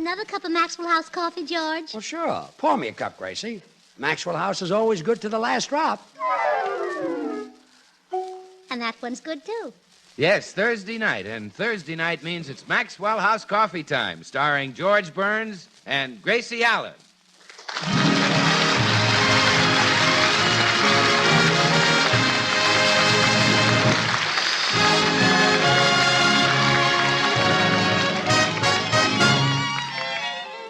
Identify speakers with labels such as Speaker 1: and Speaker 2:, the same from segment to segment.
Speaker 1: another cup of Maxwell House coffee, George?
Speaker 2: Well, sure. Pour me a cup, Gracie. Maxwell House is always good to the last drop.
Speaker 1: And that one's good, too.
Speaker 3: Yes, Thursday night. And Thursday night means it's Maxwell House coffee time, starring George Burns and Gracie Allen.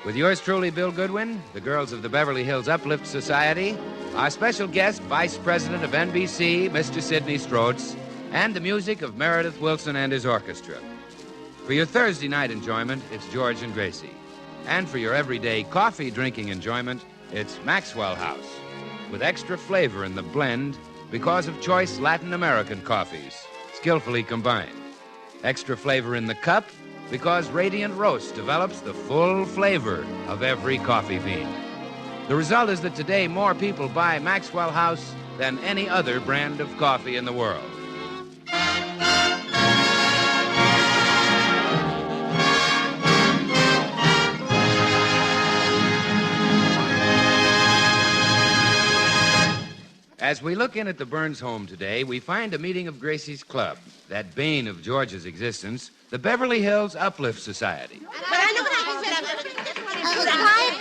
Speaker 3: With yours truly, Bill Goodwin, the girls of the Beverly Hills Uplifters Society, our special guest, Vice President of NBC, Mr. Sidney Stroats, and the music of Meredith Wilson and his orchestra. For your Thursday night enjoyment, it's George and Gracie. And for your everyday coffee-drinking enjoyment, it's Maxwell House, with extra flavor in the blend because of choice Latin American coffees, skillfully combined. Extra flavor in the cup because Radiant Roast develops the full flavor of every coffee bean. The result is that today more people buy Maxwell House than any other brand of coffee in the world. As we look in at the Burns home today, we find a meeting of Gracie's club, that bane of George's existence, the Beverly Hills Uplifters Society.
Speaker 1: Quiet,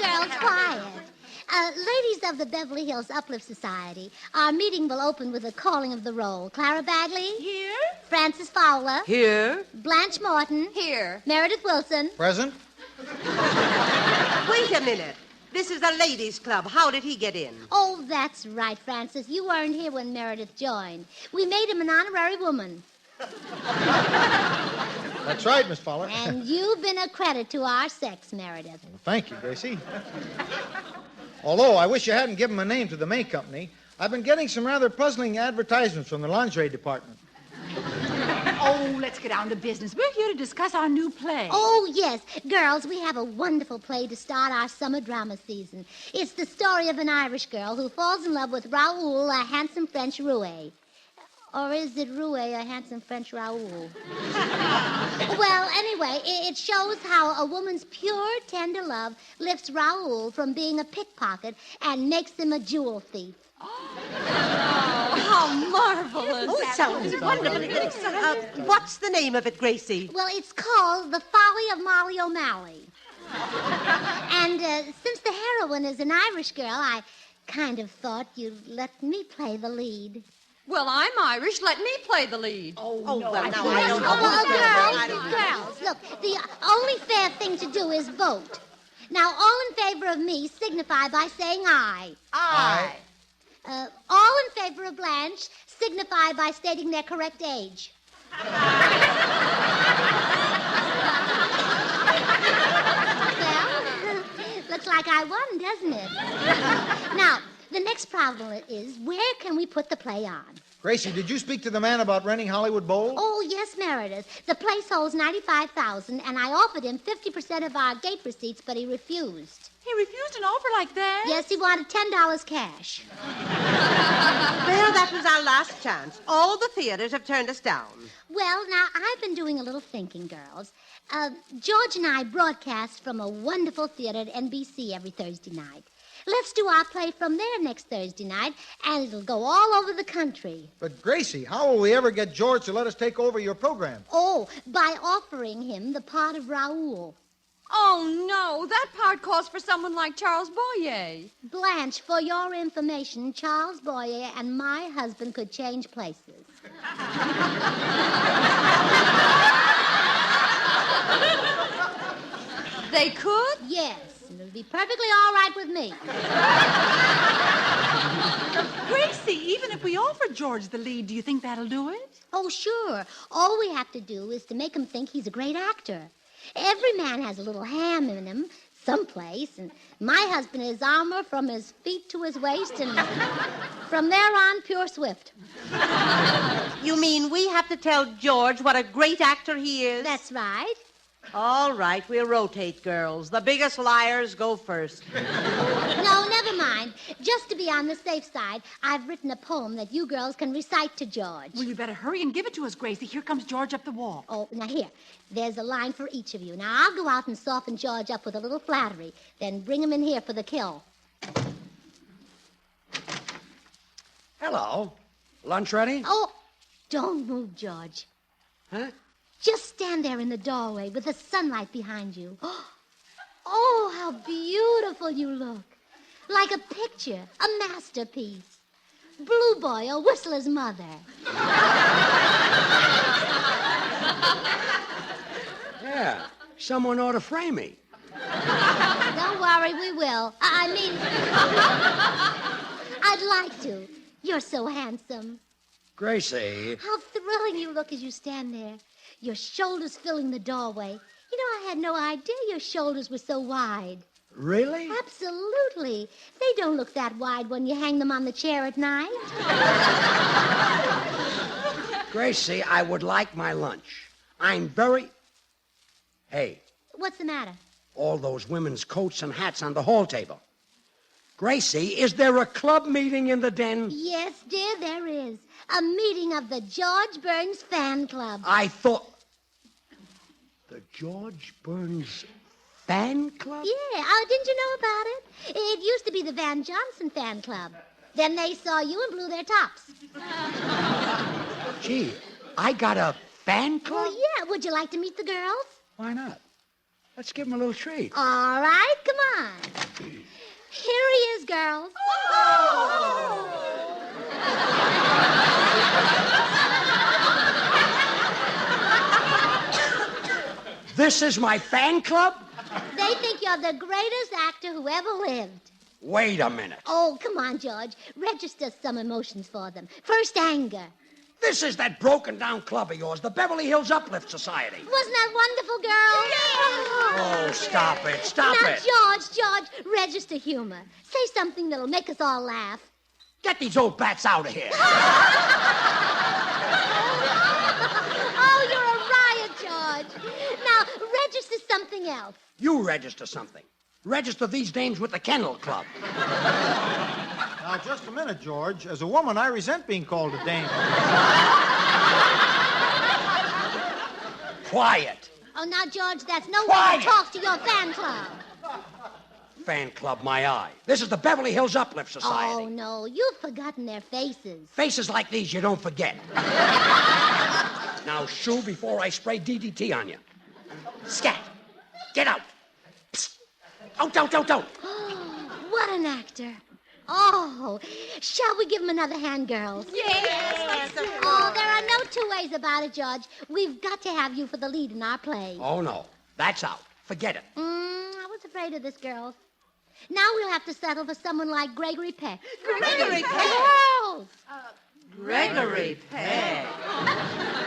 Speaker 1: girls, quiet. Ladies of the Beverly Hills Uplifters Society, our meeting will open with a calling of the roll. Clara Bagley?
Speaker 4: Here.
Speaker 1: Frances Fowler?
Speaker 3: Here.
Speaker 1: Blanche Morton?
Speaker 4: Here.
Speaker 1: Meredith Wilson?
Speaker 5: Present.
Speaker 6: Wait a minute. This is a ladies' club. How did he get in?
Speaker 1: Oh, that's right, Frances. You weren't here when Meredith joined. We made him an honorary woman.
Speaker 5: That's right, Miss Fowler.
Speaker 1: And you've been a credit to our sex, Meredith.
Speaker 5: Well, thank you, Gracie. Although I wish you hadn't given my name to the May Company, I've been getting some rather puzzling advertisements from the lingerie department.
Speaker 4: Oh, let's get down to business. We're here to discuss our new play.
Speaker 1: Oh, yes. Girls, we have a wonderful play to start our summer drama season. It's the story of an Irish girl who falls in love with Raoul, a handsome French roue. Or is it roue, a handsome French Raoul? Well, anyway, it shows how a woman's pure, tender love lifts Raoul from being a pickpocket and makes him a jewel thief.
Speaker 4: How marvelous.
Speaker 6: Oh, it sounds wonderful. What's the name of it, Gracie?
Speaker 1: Well, it's called The Folly of Molly O'Malley. And since the heroine is an Irish girl, I kind of thought you'd let me play the lead.
Speaker 4: Well, I'm Irish. Let me play the lead.
Speaker 6: Oh well, now I
Speaker 1: Well,
Speaker 6: don't know.
Speaker 1: girls, look, the only fair thing to do is vote. Now, all in favor of me signify by saying aye.
Speaker 6: Aye.
Speaker 1: All in favor of Blanche signify by stating their correct age. Well, looks like I won, doesn't it? Now, the next problem is, where can we put the play on?
Speaker 5: Gracie, did you speak to the man about renting Hollywood Bowl?
Speaker 1: Oh, yes, Meredith. The place holds $95,000, and I offered him 50% of our gate receipts, but he refused.
Speaker 4: He refused an offer like that?
Speaker 1: Yes, he wanted $10 cash.
Speaker 6: Well, that was our last chance. All the theaters have turned us down.
Speaker 1: Well, now, I've been doing a little thinking, girls. George and I broadcast from a wonderful theater at NBC every Thursday night. Let's do our play from there next Thursday night, and it'll go all over the country.
Speaker 5: But, Gracie, how will we ever get George to let us take over your program?
Speaker 1: Oh, by offering him the part of Raoul.
Speaker 4: Oh, no. That part calls for someone like Charles Boyer.
Speaker 1: Blanche, for your information, Charles Boyer and my husband could change places.
Speaker 4: They could?
Speaker 1: Yes, and it'll be perfectly all right with me.
Speaker 4: Gracie, even if we offer George the lead, do you think that'll do it?
Speaker 1: Oh, sure. All we have to do is to make him think he's a great actor. Every man has a little ham in him someplace, and my husband is armor from his feet to his waist, and from there on, pure Swift.
Speaker 6: You mean we have to tell George what a great actor he is?
Speaker 1: That's right.
Speaker 6: All right, we'll rotate, girls. The biggest liars go first.
Speaker 1: No, never mind. Just to be on the safe side, I've written a poem that you girls can recite to George.
Speaker 4: Well, you better hurry and give it to us, Gracie. Here comes George up the wall.
Speaker 1: Oh, now here. There's a line for each of you. Now, I'll go out and soften George up with a little flattery, then bring him in here for the kill.
Speaker 2: Hello. Lunch ready?
Speaker 1: Oh, don't move, George.
Speaker 2: Huh?
Speaker 1: Just stand there in the doorway with the sunlight behind you. Oh, how beautiful you look. Like a picture, a masterpiece. Blue Boy or Whistler's mother.
Speaker 2: Yeah. Someone ought to frame me.
Speaker 1: Don't worry, we will. I mean, I'd like to. You're so handsome.
Speaker 2: Gracie.
Speaker 1: How thrilling you look as you stand there. Your shoulders filling the doorway. You know, I had no idea your shoulders were so wide.
Speaker 2: Really?
Speaker 1: Absolutely. They don't look that wide when you hang them on the chair at night.
Speaker 2: Gracie, I would like my lunch. I'm very... Hey,
Speaker 1: What's the matter?
Speaker 2: all those women's coats and hats on the hall table. Gracie, is there a club meeting in the den?
Speaker 1: Yes, dear, there is. A meeting of the George Burns Fan Club.
Speaker 2: I thought... The George Burns Fan Club?
Speaker 1: Yeah, didn't you know about it? It used to be the Van Johnson Fan Club. Then they saw you and blew their tops.
Speaker 2: Gee, I got a fan club?
Speaker 1: Well, yeah. Would you like to meet the girls?
Speaker 2: Why not? Let's give him a little treat.
Speaker 1: All right, come on. Here he is, girls.
Speaker 2: This is my fan club?
Speaker 1: They think you're the greatest actor who ever lived.
Speaker 2: Wait a minute.
Speaker 1: Oh, come on, George. Register some emotions for them. First, anger.
Speaker 2: This is that broken-down club of yours, the Beverly Hills Uplift Society.
Speaker 1: Wasn't that wonderful, girls?
Speaker 2: Oh, stop it. Stop
Speaker 1: Now,
Speaker 2: it.
Speaker 1: George, register humor. Say something that'll make us all laugh.
Speaker 2: Get these old bats out of here.
Speaker 1: Oh, you're a riot, George. Now, register something else.
Speaker 2: You register something. Register these dames with the Kennel Club.
Speaker 5: Now, just a minute, George. As a woman, I resent being called a dame.
Speaker 2: Quiet.
Speaker 1: Oh, now, George, that's no way
Speaker 2: Quiet.
Speaker 1: to talk to your fan club.
Speaker 2: Fan club, my eye. This is the Beverly Hills Uplift Society.
Speaker 1: Oh, no, you've forgotten their faces.
Speaker 2: Faces like these you don't forget. Now, shoo before I spray DDT on you. Scat. Get out. Psst. Out.
Speaker 1: What an actor. Oh, shall we give him another hand, girls?
Speaker 6: Yes.
Speaker 1: Oh, there are no two ways about it, George. We've got to have you for the lead in our play.
Speaker 2: Oh, no. That's out. Forget it.
Speaker 1: I was afraid of this, girls. Now we'll have to settle for someone like Gregory Peck.
Speaker 6: Gregory Peck?
Speaker 1: Girls!
Speaker 6: Gregory Peck.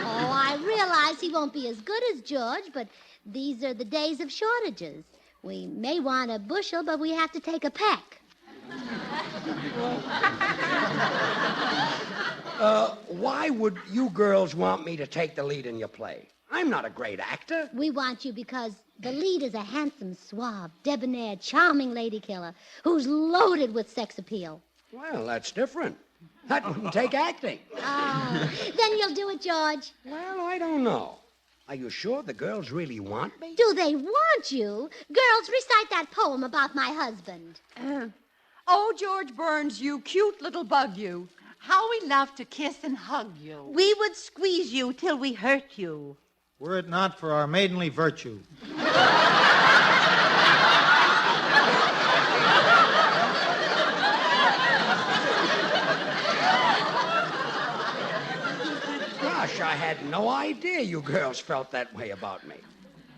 Speaker 1: Oh, I realize he won't be as good as George, but these are the days of shortages. We may want a bushel, but we have to take a peck.
Speaker 2: Why would you girls want me to take the lead in your play? I'm not a great actor.
Speaker 1: We want you because the lead is a handsome, suave, debonair, charming lady killer who's loaded with sex appeal.
Speaker 2: Well, that's different. That wouldn't take acting.
Speaker 1: Oh, then you'll do it, George.
Speaker 2: Well, I don't know. Are you sure the girls really want me?
Speaker 1: Do they want you? Girls, recite that poem about my husband.
Speaker 4: Oh, George Burns, you cute little bug, you. How we love to kiss and hug you.
Speaker 6: We would squeeze you till we hurt you.
Speaker 5: Were it not for our maidenly virtue.
Speaker 2: Gosh, I had no idea you girls felt that way about me.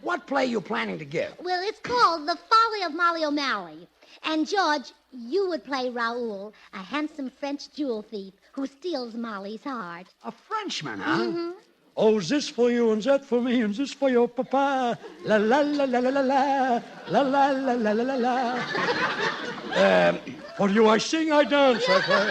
Speaker 2: What play you planning to give?
Speaker 1: Well, it's called The Folly of Molly O'Malley. And, George, you would play Raoul, a handsome French jewel thief who steals Molly's heart.
Speaker 2: A Frenchman, huh? Oh, this for you, and that for me, and this for your papa. La la la la la la la. La la la la la la la. For you I sing, I dance, I play.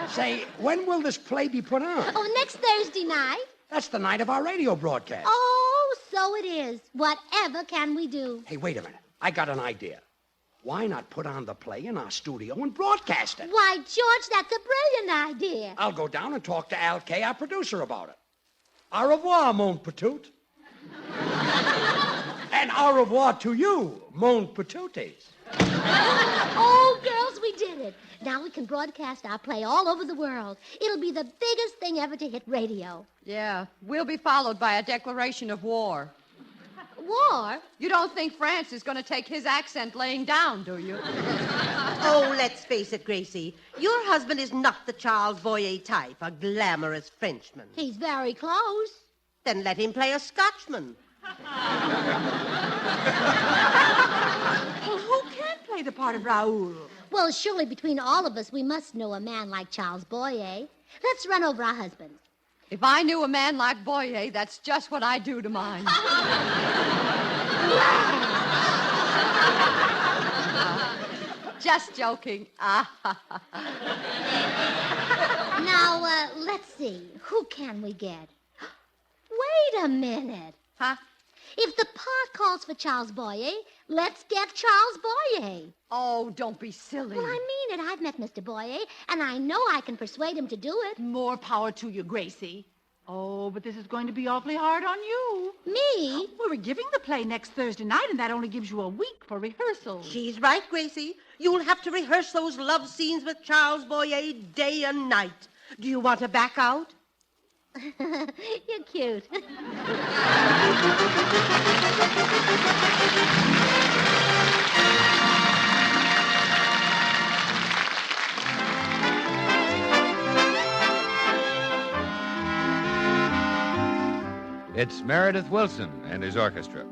Speaker 2: Say, when will this play be put on?
Speaker 1: Oh, next Thursday night.
Speaker 2: That's the night of our radio broadcast.
Speaker 1: Oh, so it is. Whatever can we do?
Speaker 7: Hey, wait a minute. I got an idea. Why not put on the play in our studio and broadcast it?
Speaker 1: Why, George, that's a brilliant idea.
Speaker 7: I'll go down and talk to Al Kay, our producer, about it.
Speaker 2: Au revoir, mon petit. And au revoir to you, mon petite.
Speaker 1: Oh, girls, we did it. Now we can broadcast our play all over the world. It'll be the biggest thing ever to hit radio.
Speaker 4: Yeah, we'll be followed by a declaration of war.
Speaker 1: War?
Speaker 4: You don't think France is going to take his accent laying down, do you?
Speaker 6: Oh, let's face it, Gracie. Your husband is not the Charles Boyer type, a glamorous Frenchman.
Speaker 1: He's very close.
Speaker 6: Then let him play a Scotchman.
Speaker 8: Well, who can play the part of Raoul?
Speaker 1: Well, surely between all of us, we must know a man like Charles Boyer. Let's run over our husbands.
Speaker 4: If I knew a man like Boyer, that's just what I'd do to mine. Just joking.
Speaker 1: Now, let's see. Who can we get? Wait a minute.
Speaker 4: Huh?
Speaker 1: If the part calls for Charles Boyer, let's get Charles Boyer.
Speaker 4: Oh, don't be silly.
Speaker 1: Well, I mean it. I've met Mr. Boyer, and I know I can persuade him to do it.
Speaker 8: More power to you, Gracie. Oh, but this is going to be awfully hard on you.
Speaker 1: Me?
Speaker 8: Well, we're giving the play next Thursday night, and that only gives you a week for rehearsal.
Speaker 6: She's right, Gracie. You'll have to rehearse those love scenes with Charles Boyer day and night. Do you want to back out?
Speaker 1: You're cute.
Speaker 3: It's Meredith Wilson and his orchestra.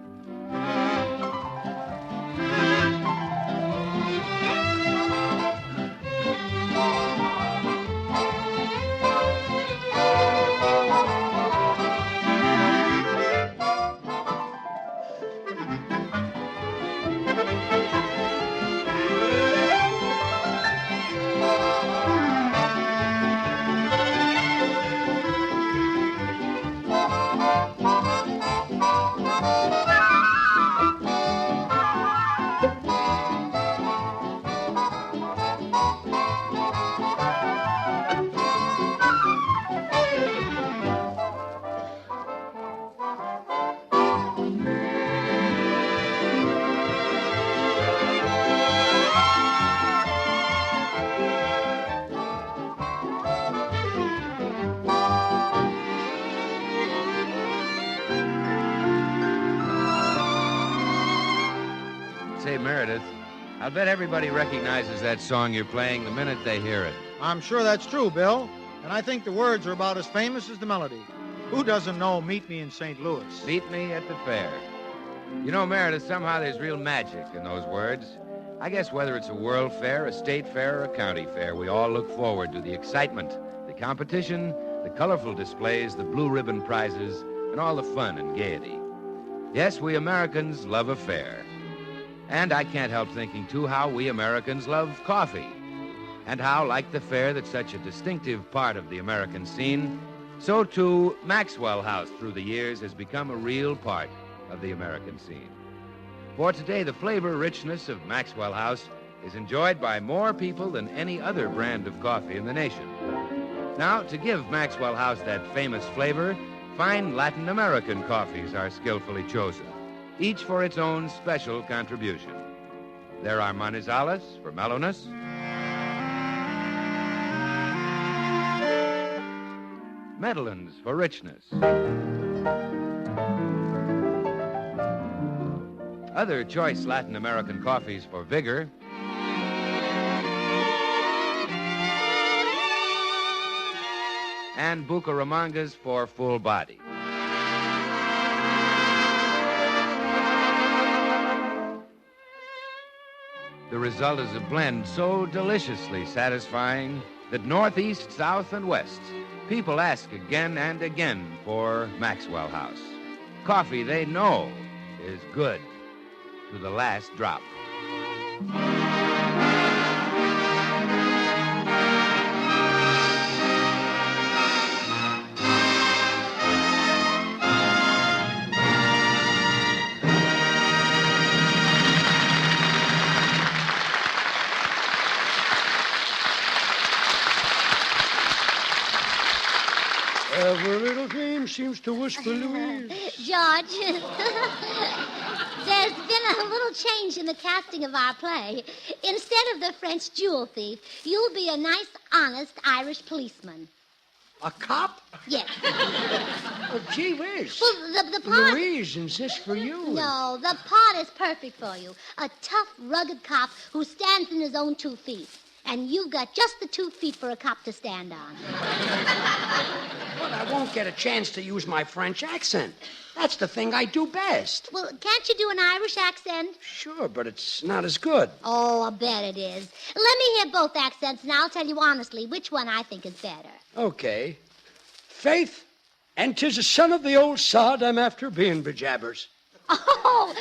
Speaker 3: Say, Meredith, I'll bet everybody recognizes that song you're playing the minute they hear it.
Speaker 5: I'm sure that's true, Bill. And I think the words are about as famous as the melody. Who doesn't know Meet Me in St. Louis?
Speaker 3: Meet me at the fair. You know, Meredith, somehow there's real magic in those words. I guess whether it's a world fair, a state fair, or a county fair, we all look forward to the excitement, the competition, the colorful displays, the blue ribbon prizes, and all the fun and gaiety. Yes, we Americans love a fair. And I can't help thinking, too, how we Americans love coffee. And how, like the fair that's such a distinctive part of the American scene, so, too, Maxwell House through the years has become a real part of the American scene. For today, the flavor richness of Maxwell House is enjoyed by more people than any other brand of coffee in the nation. Now, to give Maxwell House that famous flavor, fine Latin American coffees are skillfully chosen, each for its own special contribution. There are Manizales for mellowness, Medellins for richness, other choice Latin American coffees for vigor, and Bucaramangas for full body. The result is a blend so deliciously satisfying that northeast, south, and west, people ask again and again for Maxwell House. Coffee they know is good to the last drop.
Speaker 2: Every little thing seems to whisper Louise.
Speaker 1: George, there's been a little change in the casting of our play. Instead of the French jewel thief, you'll be a nice, honest Irish policeman.
Speaker 7: A cop?
Speaker 1: Yes.
Speaker 2: Oh, gee whiz.
Speaker 1: Well, the part...
Speaker 2: Louise, is this for you?
Speaker 1: No, the part is perfect for you. A tough, rugged cop who stands on his own 2 feet. And you've got just the 2 feet for a cop to stand on.
Speaker 7: But I won't get a chance to use my French accent. That's the thing I do best.
Speaker 1: Well, can't you do an Irish accent?
Speaker 7: Sure, but it's not as good.
Speaker 1: Oh, I bet it is. Let me hear both accents, and I'll tell you honestly which one I think is better.
Speaker 2: Okay. Faith, and 'tis the son of the old sod I'm after being, bejabbers.
Speaker 1: Oh,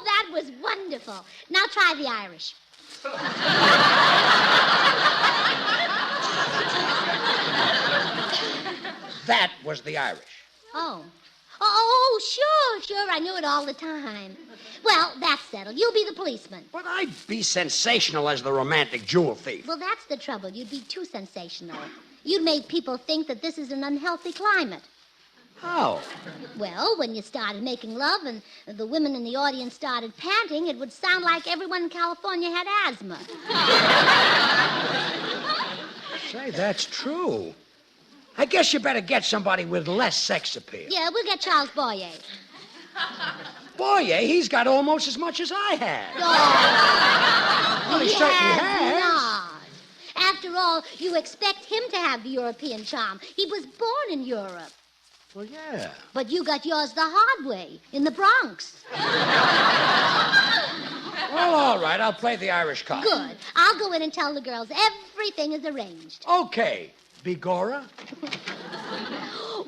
Speaker 1: that was wonderful. Now try the Irish.
Speaker 7: That was the Irish.
Speaker 1: Oh, sure. I knew it all the time. Well, that's settled. You'll be the policeman.
Speaker 7: But I'd be sensational as the romantic jewel thief.
Speaker 1: Well, that's the trouble. You'd be too sensational. You'd make people think that this is an unhealthy climate.
Speaker 7: How?
Speaker 1: Well, when you started making love and the women in the audience started panting, it would sound like everyone in California had asthma.
Speaker 7: Say, that's true. I guess you better get somebody with less sex appeal.
Speaker 1: Yeah, we'll get Charles Boyer.
Speaker 7: Boyer, he's got almost as much as I have.
Speaker 1: Oh,
Speaker 7: Well, he certainly has.
Speaker 1: not. After all, you expect him to have the European charm. He was born in Europe.
Speaker 7: Well, yeah.
Speaker 1: But you got yours the hard way, in the Bronx.
Speaker 7: Well, all right, I'll play the Irish cop.
Speaker 1: Good. I'll go in and tell the girls everything is arranged.
Speaker 7: Okay. Begorra?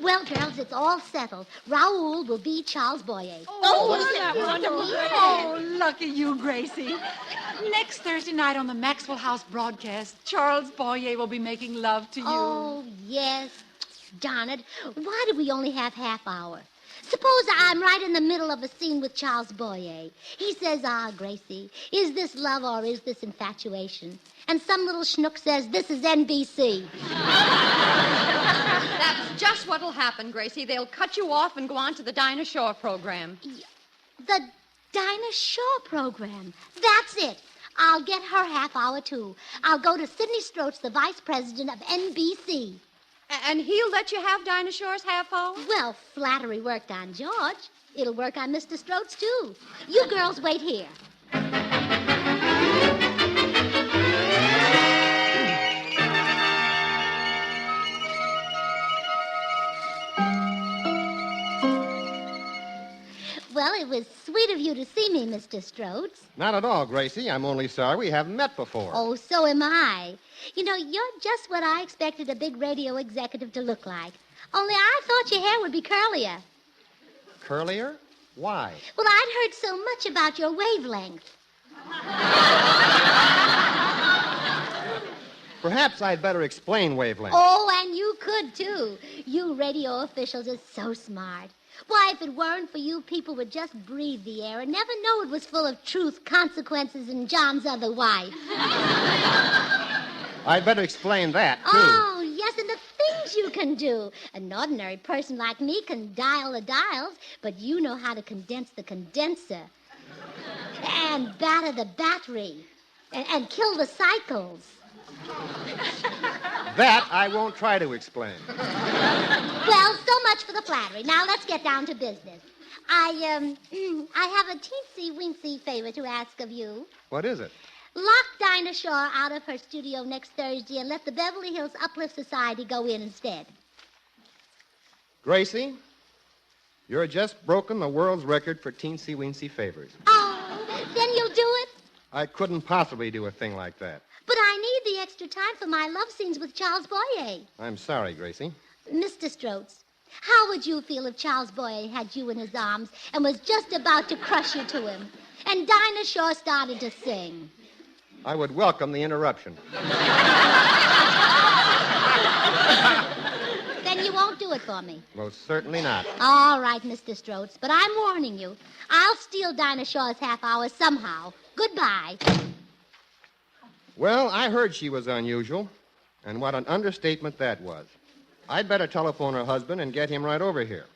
Speaker 1: Well, girls, it's all settled. Raoul will be Charles Boyer.
Speaker 8: Oh, isn't that wonderful? Oh, lucky you, Gracie. Next Thursday night on the Maxwell House broadcast, Charles Boyer will be making love to you.
Speaker 1: Oh, yes. Darn it. Why do we only have half hour? Suppose I'm right in the middle of a scene with Charles Boyer. He says, Gracie, is this love or is this infatuation? And some little schnook says, this is NBC.
Speaker 4: That's just what'll happen, Gracie. They'll cut you off and go on to the Dinah Shore program.
Speaker 1: The Dinah Shore program. That's it. I'll get her half hour, too. I'll go to Sidney Stroats, the vice president of NBC.
Speaker 4: And he'll let you have Dinah Shore's half hour?
Speaker 1: Well, flattery worked on George. It'll work on Mr. Stroats, too. You girls wait here. Well, it was sweet of you to see me, Mr. Stroats.
Speaker 9: Not at all, Gracie. I'm only sorry we haven't met before.
Speaker 1: Oh, so am I. You know, you're just what I expected a big radio executive to look like. Only I thought your hair would be curlier.
Speaker 9: Curlier? Why?
Speaker 1: Well, I'd heard so much about your wavelength.
Speaker 9: Perhaps I'd better explain wavelength.
Speaker 1: Oh, and you could, too. You radio officials are so smart. Why, if it weren't for you, people would just breathe the air and never know it was full of truth, consequences, and John's other wife.
Speaker 9: I'd better explain that, too.
Speaker 1: Oh, yes, and the things you can do. An ordinary person like me can dial the dials, but you know how to condense the condenser and batter the battery and kill the cycles.
Speaker 9: That I won't try to explain.
Speaker 1: Well, so much for the flattery. Now let's get down to business. I have a teensy-weensy favor to ask of you.
Speaker 9: What is it?
Speaker 1: Lock Dinah Shore out of her studio next Thursday and let the Beverly Hills Uplift Society go in instead.
Speaker 9: Gracie, you're just broken the world's record for teensy-weensy favors.
Speaker 1: Oh, then you'll do it?
Speaker 9: I couldn't possibly do a thing like that.
Speaker 1: But I need the extra time for my love scenes with Charles Boyer.
Speaker 9: I'm sorry, Gracie.
Speaker 1: Mr. Stroats, how would you feel if Charles Boyer had you in his arms and was just about to crush you to him, and Dinah Shore started to sing?
Speaker 9: I would welcome the interruption.
Speaker 1: Then you won't do it for me.
Speaker 9: Most certainly not.
Speaker 1: All right, Mr. Stroats, but I'm warning you. I'll steal Dinah Shore's half hour somehow. Goodbye.
Speaker 9: Well, I heard she was unusual, and what an understatement that was. I'd better telephone her husband and get him right over here.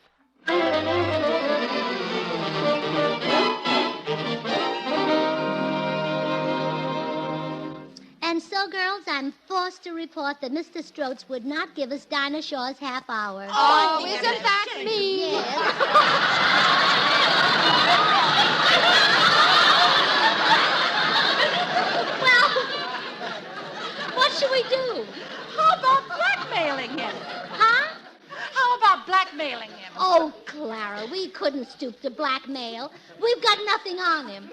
Speaker 1: And so, girls, I'm forced to report that Mr. Stroats would not give us Dinah Shaw's half hour.
Speaker 8: Oh, isn't that mean?
Speaker 1: Well, what should we do?
Speaker 8: How about blackmailing him?
Speaker 1: Huh?
Speaker 8: How about blackmailing him?
Speaker 1: Oh, Clara, we couldn't stoop to blackmail. We've got nothing on him.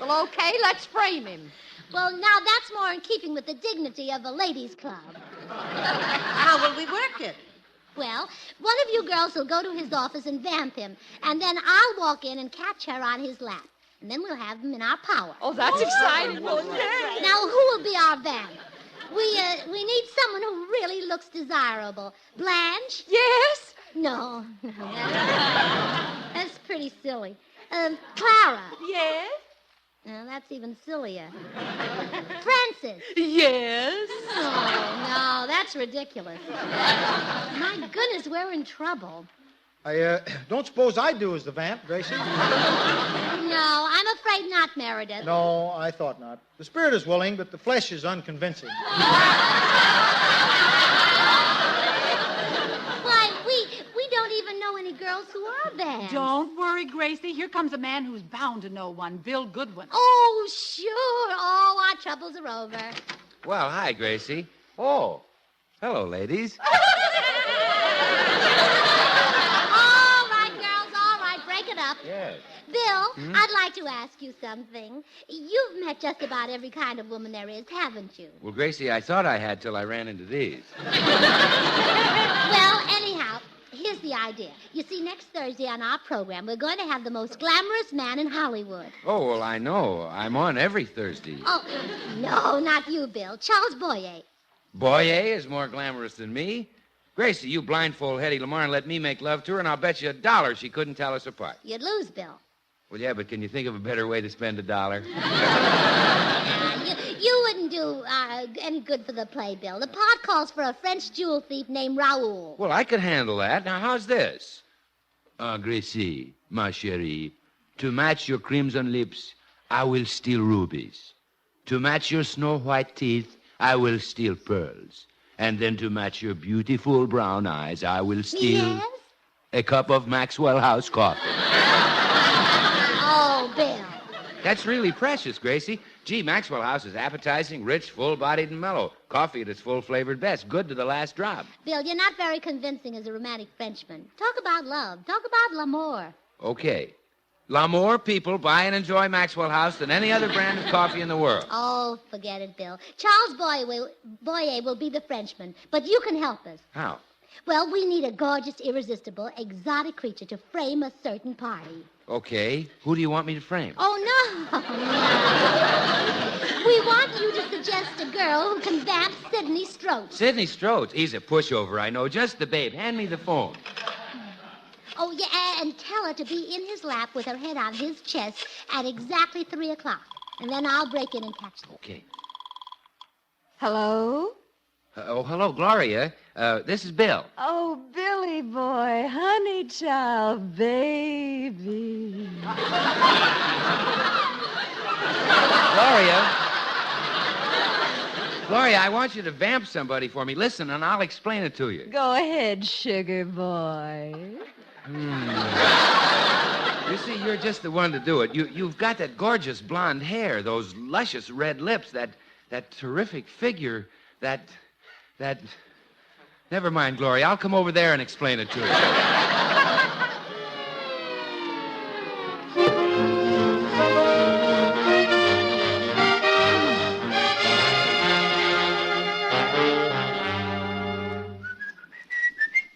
Speaker 4: Well, okay, let's frame him.
Speaker 1: Well, now that's more in keeping with the dignity of a ladies' club.
Speaker 6: How will we work it?
Speaker 1: Well, one of you girls will go to his office and vamp him, and then I'll walk in and catch her on his lap. And then we'll have him in our power.
Speaker 8: Oh, that's exciting.
Speaker 1: Now, who will be our vamp? We need someone who really looks desirable. Blanche?
Speaker 8: Yes?
Speaker 1: No. That's pretty silly. Clara?
Speaker 8: Yes?
Speaker 1: No, that's even sillier. Francis?
Speaker 8: Yes?
Speaker 1: Oh, no, that's ridiculous. My goodness, we're in trouble.
Speaker 5: I don't suppose I do as the vamp, Gracie?
Speaker 1: No, I'm afraid not, Meredith.
Speaker 5: No, I thought not. The spirit is willing, but the flesh is unconvincing.
Speaker 1: Why, we don't even know any girls who are vamps.
Speaker 8: Don't worry, Gracie. Here comes a man who's bound to know one, Bill Goodwin.
Speaker 1: Oh, sure. Oh, our troubles are over.
Speaker 3: Well, hi, Gracie. Oh, hello, ladies.
Speaker 1: All right, girls, all right. Break it up.
Speaker 3: Yes.
Speaker 1: Bill, I'd like to ask you something. You've met just about every kind of woman there is, haven't you?
Speaker 3: Well, Gracie, I thought I had till I ran into these.
Speaker 1: Well, anyhow, here's the idea. You see, next Thursday on our program, we're going to have the most glamorous man in Hollywood.
Speaker 3: Oh, well, I know. I'm on every Thursday.
Speaker 1: Oh, no, not you, Bill. Charles Boyer.
Speaker 3: Boyer is more glamorous than me. Gracie, you blindfold Hetty Lamar and let me make love to her, and I'll bet you $1 she couldn't tell us apart.
Speaker 1: You'd lose, Bill.
Speaker 3: Well, yeah, but can you think of a better way to spend $1?
Speaker 1: You wouldn't do any good for the play, Bill. The part calls for a French jewel thief named Raoul.
Speaker 3: Well, I could handle that. Now, how's this? Gracie, ma chérie, to match your crimson lips, I will steal rubies. To match your snow-white teeth, I will steal pearls. And then to match your beautiful brown eyes, I will steal a cup of Maxwell House coffee.
Speaker 1: Oh, Bill.
Speaker 3: That's really precious, Gracie. Gee, Maxwell House is appetizing, rich, full-bodied, and mellow. Coffee at its full-flavored best, good to the last drop.
Speaker 1: Bill, you're not very convincing as a romantic Frenchman. Talk about love. Talk about l'amour.
Speaker 3: Okay. More people buy and enjoy Maxwell House than any other brand of coffee in the world.
Speaker 1: Oh, forget it, Bill. Charles Boyer will be the Frenchman, but you can help us.
Speaker 3: How?
Speaker 1: Well, we need a gorgeous, irresistible, exotic creature to frame a certain party.
Speaker 3: Okay. Who do you want me to frame?
Speaker 1: Oh, no. We want you to suggest a girl who can vamp Sidney Stroats.
Speaker 3: Sidney Stroats. He's a pushover, I know. Just the babe. Hand me the phone.
Speaker 1: Oh, yeah, and tell her to be in his lap with her head on his chest at exactly 3 o'clock. And then I'll break in and catch them.
Speaker 3: Okay.
Speaker 4: Hello?
Speaker 3: Hello, Gloria. This is Bill.
Speaker 4: Oh, Billy boy, honey child, baby.
Speaker 3: Gloria, I want you to vamp somebody for me. Listen, and I'll explain it to you.
Speaker 4: Go ahead, sugar boy.
Speaker 3: You see, you're just the one to do it. You've got that gorgeous blonde hair, those luscious red lips, that terrific figure, that... Never mind, Gloria. I'll come over there and explain it to you.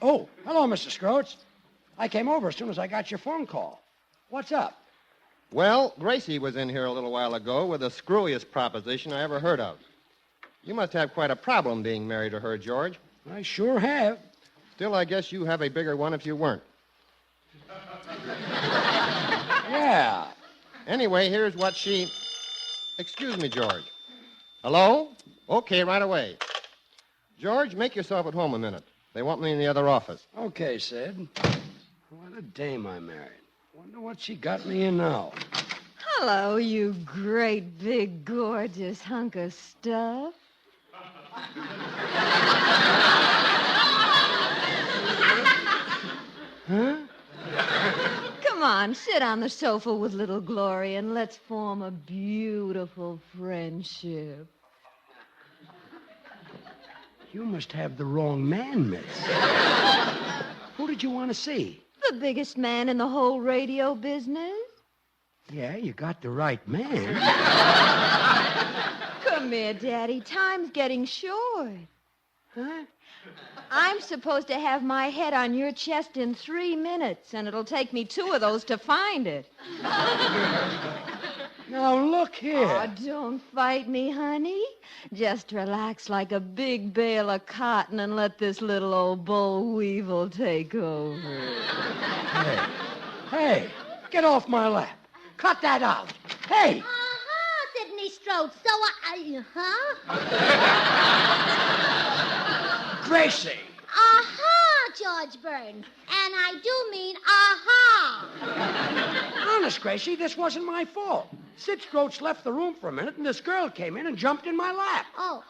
Speaker 2: Oh, hello, Mr. Scroats. I came over as soon as I got your phone call. What's up?
Speaker 9: Well, Gracie was in here a little while ago with the screwiest proposition I ever heard of. You must have quite a problem being married to her, George.
Speaker 2: I sure have.
Speaker 9: Still, I guess you have a bigger one if you weren't.
Speaker 2: Yeah.
Speaker 9: Anyway, here's what she... Excuse me, George. Hello? Okay, right away. George, make yourself at home a minute. They want me in the other office.
Speaker 2: Okay, Sid. What a dame I married. Wonder what she got me in now.
Speaker 10: Hello, you great, big, gorgeous hunk of stuff.
Speaker 2: Huh?
Speaker 10: Come on, sit on the sofa with little Glory and let's form a beautiful friendship.
Speaker 2: You must have the wrong man, miss. Who did you want to see?
Speaker 10: The biggest man in the whole radio business.
Speaker 2: Yeah, you got the right man.
Speaker 10: Come here, Daddy. Time's getting short.
Speaker 2: Huh?
Speaker 10: I'm supposed to have my head on your chest in 3 minutes, and it'll take me 2 of those to find it.
Speaker 2: Now, look here.
Speaker 10: Oh, don't fight me, honey. Just relax like a big bale of cotton and let this little old boll weevil take over.
Speaker 2: Hey, get off my lap. Cut that out. Hey!
Speaker 1: Sidney Strode. So
Speaker 2: Gracie!
Speaker 1: George Burns. And I do mean aha.
Speaker 2: Honest, Gracie, this wasn't my fault. Sid Stroats left the room for a minute, and this girl came in and jumped in my lap.
Speaker 1: Oh,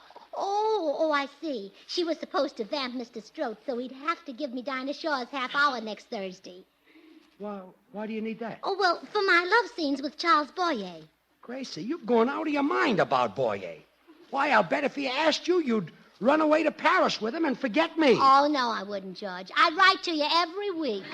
Speaker 1: I see. She was supposed to vamp Mr. Stroats, so he'd have to give me Dinah Shaw's half hour next Thursday.
Speaker 2: Well, why do you need that?
Speaker 1: Oh, well, for my love scenes with Charles Boyer.
Speaker 2: Gracie, you've gone out of your mind about Boyer. Why, I'll bet if he asked you, you'd run away to Paris with him and forget me.
Speaker 1: Oh, no, I wouldn't, George. I'd write to you every week.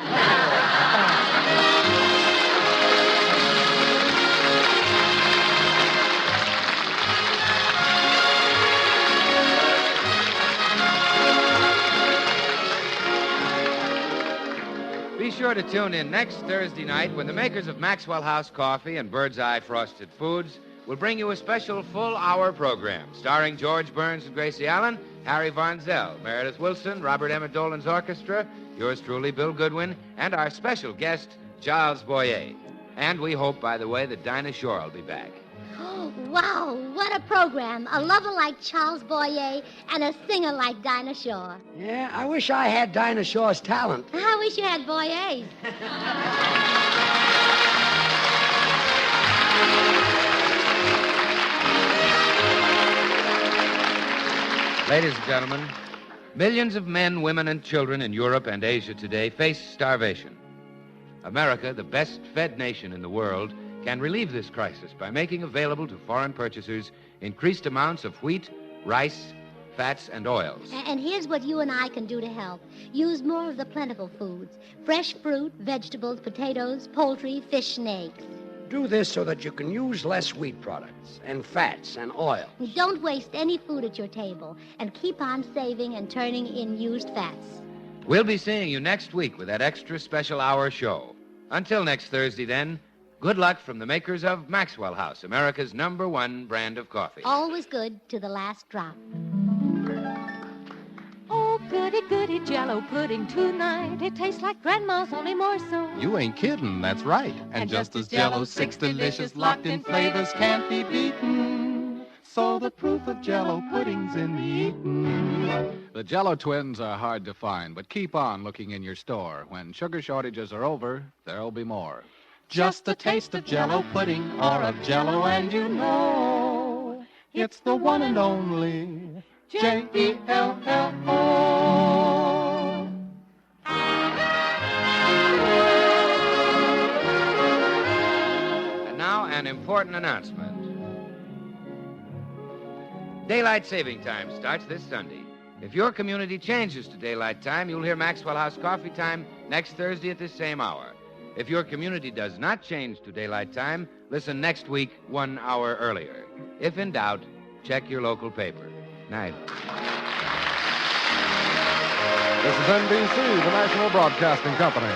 Speaker 3: Be sure to tune in next Thursday night when the makers of Maxwell House Coffee and Bird's Eye Frosted Foods will bring you a special full-hour program starring George Burns and Gracie Allen, Harry Von Zell, Meredith Wilson, Robert Emmett Dolan's orchestra, yours truly, Bill Goodwin, and our special guest, Charles Boyer. And we hope, by the way, that Dinah Shore will be back.
Speaker 1: Wow, what a program. A lover like Charles Boyer and a singer like Dinah Shore.
Speaker 2: Yeah, I wish I had Dinah Shore's talent.
Speaker 1: I wish you had Boyer's.
Speaker 3: Ladies and gentlemen, millions of men, women, and children in Europe and Asia today face starvation. America, the best-fed nation in the world, can relieve this crisis by making available to foreign purchasers increased amounts of wheat, rice, fats, and oils.
Speaker 1: And here's what you and I can do to help. Use more of the plentiful foods. Fresh fruit, vegetables, potatoes, poultry, fish, and eggs.
Speaker 2: Do this so that you can use less wheat products and fats and oil.
Speaker 1: Don't waste any food at your table. And keep on saving and turning in used fats.
Speaker 3: We'll be seeing you next week with that extra special hour show. Until next Thursday, then, good luck from the makers of Maxwell House, America's #1 brand of coffee.
Speaker 1: Always good to the last drop.
Speaker 11: Oh, goody, goody Jell-O pudding tonight. It tastes like Grandma's, only more so.
Speaker 12: You ain't kidding, that's right. And just as Jell-O's 6 delicious locked-in flavors can't be beaten, so the proof of Jell-O pudding's in the eating.
Speaker 13: The Jell-O twins are hard to find, but keep on looking in your store. When sugar shortages are over, there'll be more.
Speaker 12: Just a taste of Jell-O pudding or of Jell-O and you know it's the one and only Jell-O.
Speaker 3: And now, an important announcement. Daylight saving time starts this Sunday. If your community changes to daylight time, you'll hear Maxwell House Coffee Time next Thursday at this same hour. If your community does not change to daylight time, listen next week 1 hour earlier. If in doubt, check your local paper. Night.
Speaker 14: This is NBC, the National Broadcasting Company.